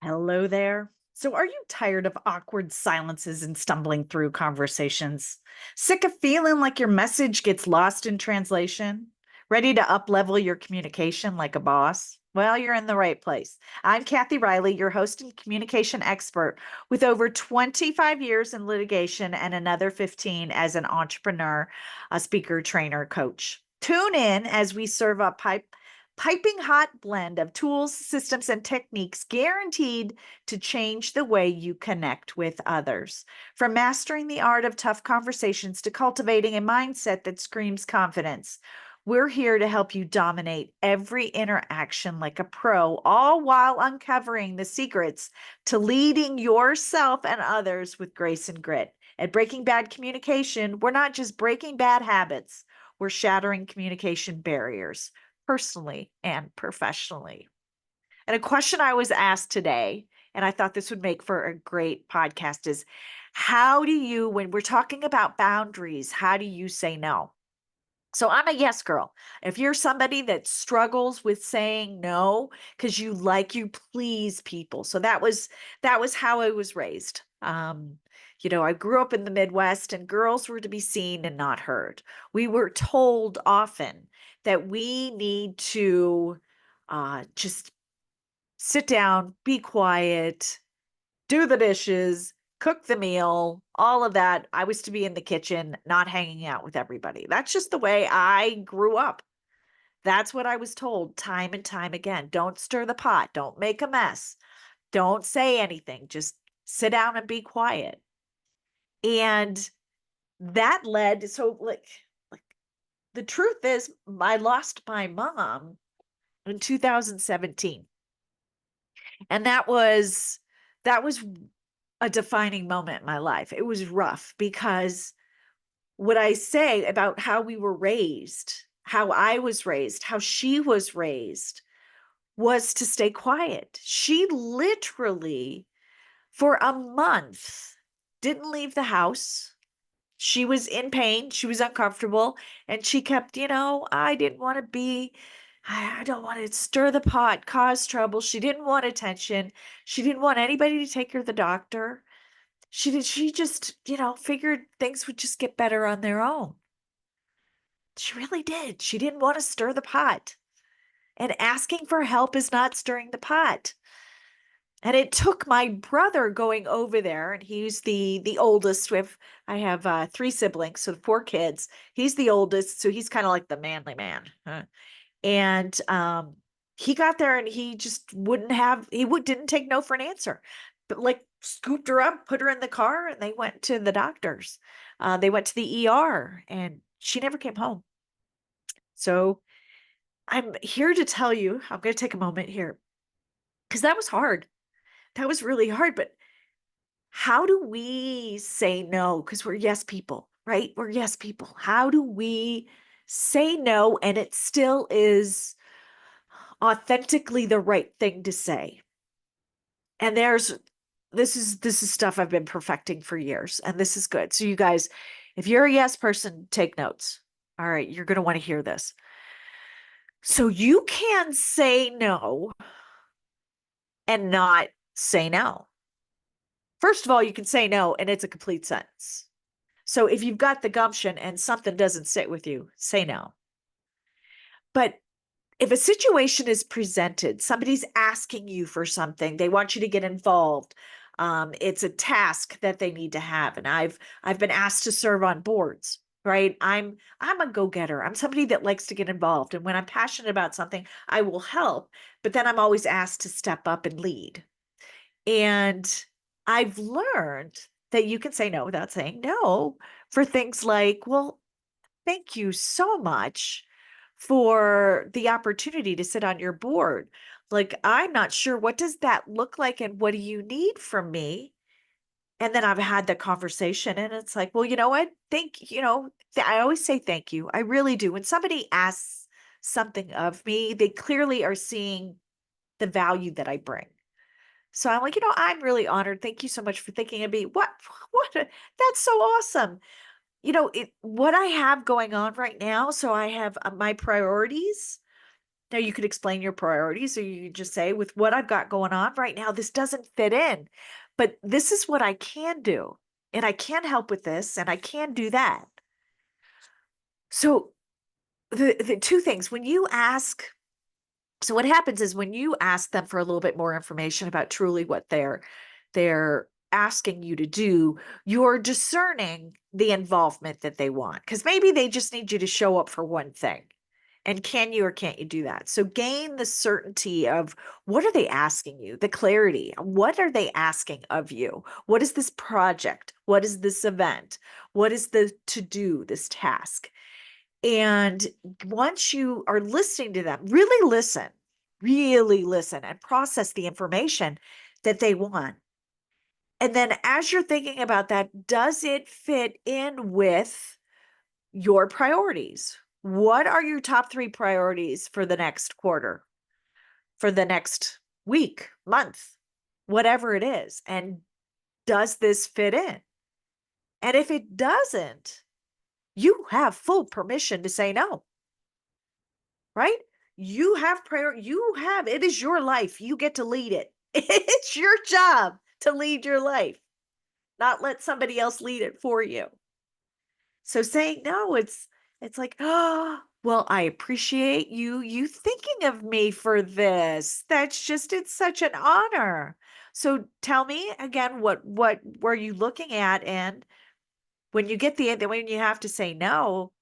Hello there. So, are you tired of awkward silences and stumbling through conversations? Sick of feeling like your message gets lost in translation? Ready to uplevel your communication like a boss? Well, you're in the right place. I'm Kathy Riley, your host and communication expert with over 25 years in litigation and another 15 as an entrepreneur, a speaker, trainer, coach. Tune in as we serve up piping hot blend of tools, systems, and techniques guaranteed to change the way you connect with others. From mastering the art of tough conversations to cultivating a mindset that screams confidence, we're here to help you dominate every interaction like a pro, all while uncovering the secrets to leading yourself and others with grace and grit. At Breaking Bad Communication, we're not just breaking bad habits, we're shattering communication barriers personally and professionally. And a question I was asked today, and I thought this would make for a great podcast, is how do you, when we're talking about boundaries, how do you say no? So I'm a yes girl. If you're somebody that struggles with saying no because you please people. So that was how I was raised. I grew up in the Midwest and girls were to be seen and not heard. We were told often that we need to just sit down, be quiet, do the dishes, cook the meal, all of that. I was to be in the kitchen, not hanging out with everybody. That's just the way I grew up. That's what I was told time and time again. Don't stir the pot. Don't make a mess. Don't say anything. Just sit down and be quiet. And that led, so like the truth is, I lost my mom in 2017. And that was a defining moment in my life. It was rough because what I say about how we were raised, how I was raised, how she was raised was to stay quiet. She literally, for a month, didn't leave the house. She was in pain, she was uncomfortable, and she kept, I didn't want to be, I don't want to stir the pot, cause trouble. She didn't want attention. She didn't want anybody to take her to the doctor. She just, figured things would just get better on their own. She really did. She didn't want to stir the pot. And asking for help is not stirring the pot. And it took my brother going over there, and he's the oldest. I have 3 siblings, so 4 kids. He's the oldest, so he's kind of like the manly man. And he got there, and he just wouldn't have. Didn't take no for an answer, but like scooped her up, put her in the car, and they went to the doctors. They went to the ER, and she never came home. So I'm here to tell you. I'm going to take a moment here because that was hard. That was really hard, but how do we say no? Because we're yes people, right? We're yes people. How do we say no and it still is authentically the right thing to say? And this is stuff I've been perfecting for years, and this is good. So you guys, if you're a yes person, take notes. All right, you're going to want to hear this. So you can say no and not say no. First of all, you can say no and it's a complete sentence. So if you've got the gumption and something doesn't sit with you, say no. But if a situation is presented, somebody's asking you for something, they want you to get involved. It's a task that they need to have, and I've been asked to serve on boards. Right, I'm a go-getter. I'm somebody that likes to get involved, and when I'm passionate about something, I will help. But then I'm always asked to step up and lead. And I've learned that you can say no without saying no for things like, well, thank you so much for the opportunity to sit on your board. Like, I'm not sure what does that look like and what do you need from me? And then I've had the conversation and it's like, well, you know what? I always say thank you. I really do. When somebody asks something of me, they clearly are seeing the value that I bring. So I'm like, I'm really honored. Thank you so much for thinking of me. That's so awesome. What I have going on right now, so I have my priorities. Now you could explain your priorities, or you could just say, with what I've got going on right now, this doesn't fit in, but this is what I can do. And I can help with this, and I can do that. So the two things, when you ask, so what happens is when you ask them for a little bit more information about truly what they're asking you to do, you're discerning the involvement that they want. Because maybe they just need you to show up for one thing. And can you or can't you do that? So gain the certainty of what are they asking you, the clarity. What are they asking of you? What is this project? What is this event? What is the to do, this task? And once you are listening to them, really listen and process the information that they want. And then as you're thinking about that, does it fit in with your priorities? What are your top 3 priorities for the next quarter, for the next week, month, whatever it is? And does this fit in? And if it doesn't, you have full permission to say no, right? You have it is your life. You get to lead it. It's your job to lead your life, not let somebody else lead it for you. So saying no, it's like, oh, well, I appreciate you thinking of me for this. It's such an honor. So tell me again, what were you looking at? And when you get when you have to say no,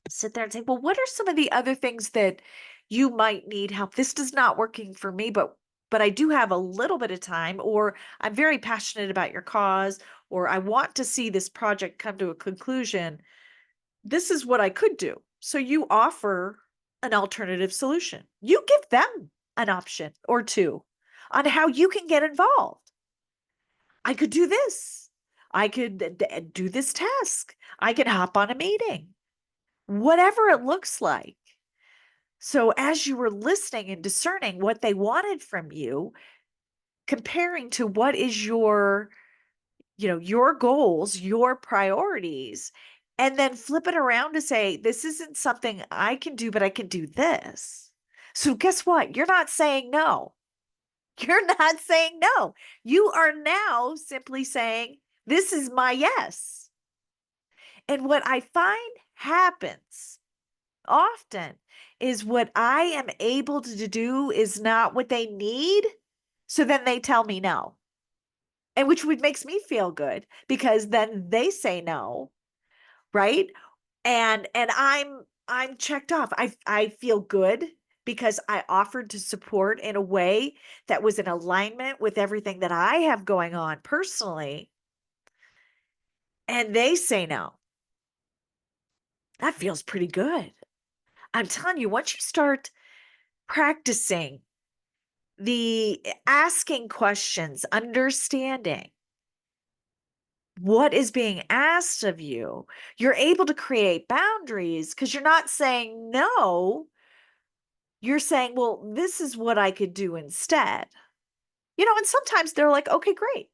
sit there and say, well, what are some of the other things that you might need help? This is not working for me, but I do have a little bit of time, or I'm very passionate about your cause, or I want to see this project come to a conclusion. This is what I could do. So you offer an alternative solution. You give them an option or two on how you can get involved. I could do this. I could do this task. I could hop on a meeting, whatever it looks like. So as you were listening and discerning what they wanted from you, comparing to what is your goals, your priorities, and then flip it around to say, this isn't something I can do, but I can do this. So guess what? You're not saying no. You're not saying no. You are now simply saying, this is my yes. And what I find happens often is what I am able to do is not what they need. So then they tell me no. And which would makes me feel good because then they say no, right? And I'm checked off. I feel good because I offered to support in a way that was in alignment with everything that I have going on personally. And they say no. That feels pretty good. I'm telling you, once you start practicing the asking questions, understanding what is being asked of you, you're able to create boundaries because you're not saying no. You're saying, well, this is what I could do instead. And sometimes they're like, okay, great.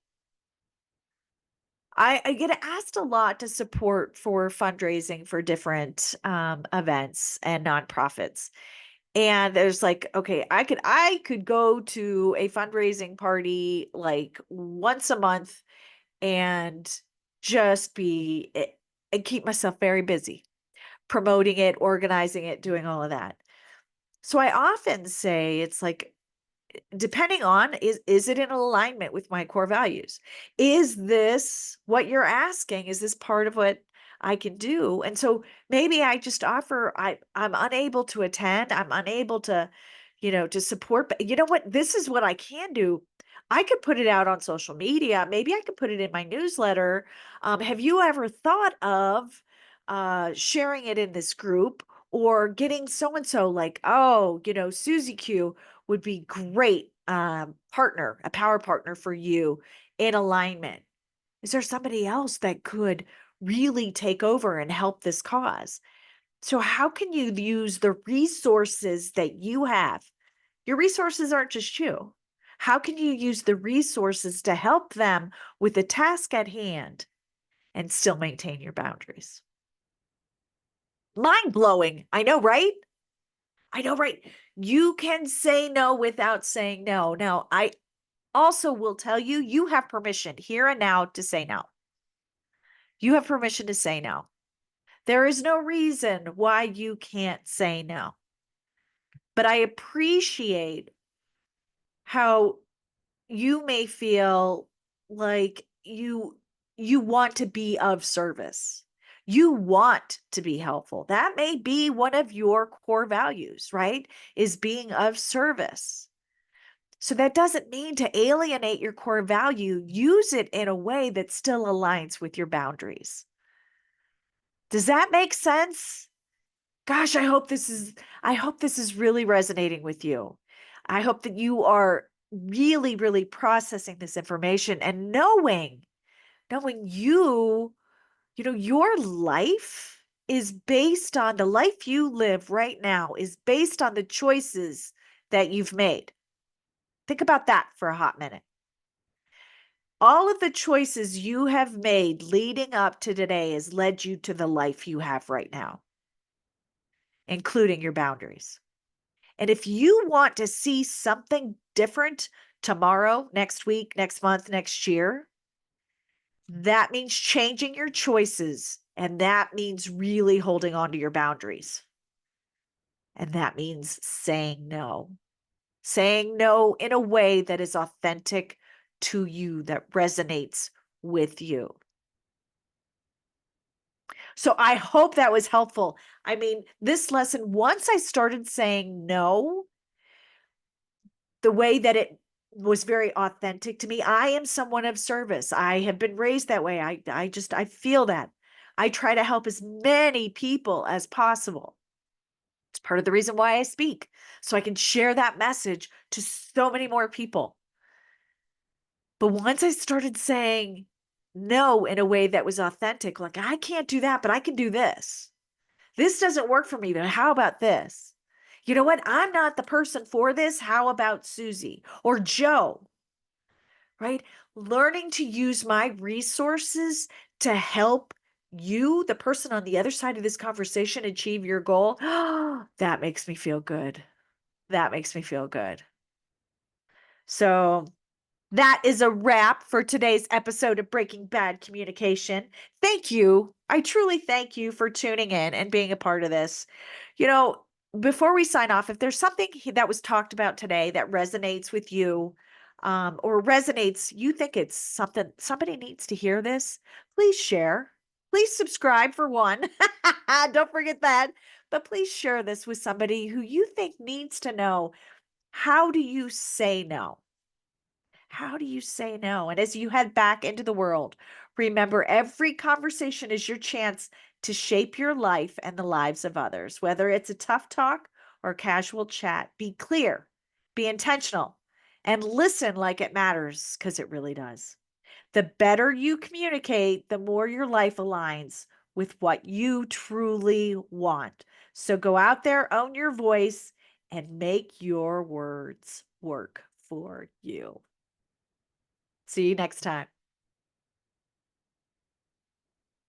I get asked a lot to support for fundraising for different events and nonprofits. And there's like, okay, I could go to a fundraising party like once a month and just and keep myself very busy promoting it, organizing it, doing all of that. So I often say it's like, depending on, is it in alignment with my core values? Is this what you're asking? Is this part of what I can do? And so maybe I just offer, I'm unable to attend, I'm unable to support, but you know what? This is what I can do. I could put it out on social media. Maybe I could put it in my newsletter. Have you ever thought of sharing it in this group, or getting so and so, like, oh, Susie Q would be great partner, a power partner for you in alignment. Is there somebody else that could really take over and help this cause? So how can you use the resources that you have? Your resources aren't just you. How can you use the resources to help them with the task at hand and still maintain your boundaries? Mind blowing. I know, right? I know, right? You can say no without saying no. Now, I also will tell you, you have permission here and now to say no. You have permission to say no. There is no reason why you can't say no. But I appreciate how you may feel like you want to be of service. You want to be helpful. That may be one of your core values, right? Is being of service. So that doesn't mean to alienate your core value. Use it in a way that still aligns with your boundaries. Does that make sense? Gosh, I hope this is really resonating with you. I hope that you are really, really processing this information and knowing your life is based on the life you live right now is based on the choices that you've made. Think about that for a hot minute. All of the choices you have made leading up to today has led you to the life you have right now, including your boundaries. And if you want to see something different tomorrow, next week, next month, next year, that means changing your choices. And that means really holding on to your boundaries. And that means saying no in a way that is authentic to you, that resonates with you. So I hope that was helpful. I mean, this lesson, once I started saying no, the way that it was very authentic to me, I am someone of service. I have been raised that way. I feel that. I try to help as many people as possible. It's part of the reason why I speak, so I can share that message to so many more people. But once I started saying no in a way that was authentic, like, I can't do that, but I can do this. This doesn't work for me, but how about this? You know what? I'm not the person for this. How about Susie or Joe? Right? Learning to use my resources to help you, the person on the other side of this conversation, achieve your goal. That makes me feel good. That makes me feel good. So that is a wrap for today's episode of Breaking Bad Communication. Thank you. I truly thank you for tuning in and being a part of this. You know, before we sign off, if there's something that was talked about today that resonates with you, or resonates, you think it's something somebody needs to hear this, please share. Please subscribe for one. Don't forget that. But please share this with somebody who you think needs to know, how do you say no? How do you say no? And as you head back into the world, remember every conversation is your chance to shape your life and the lives of others, whether it's a tough talk or casual chat. Be clear, be intentional, and listen like it matters, because it really does. The better you communicate, the more your life aligns with what you truly want. So go out there, own your voice, and make your words work for you. See you next time.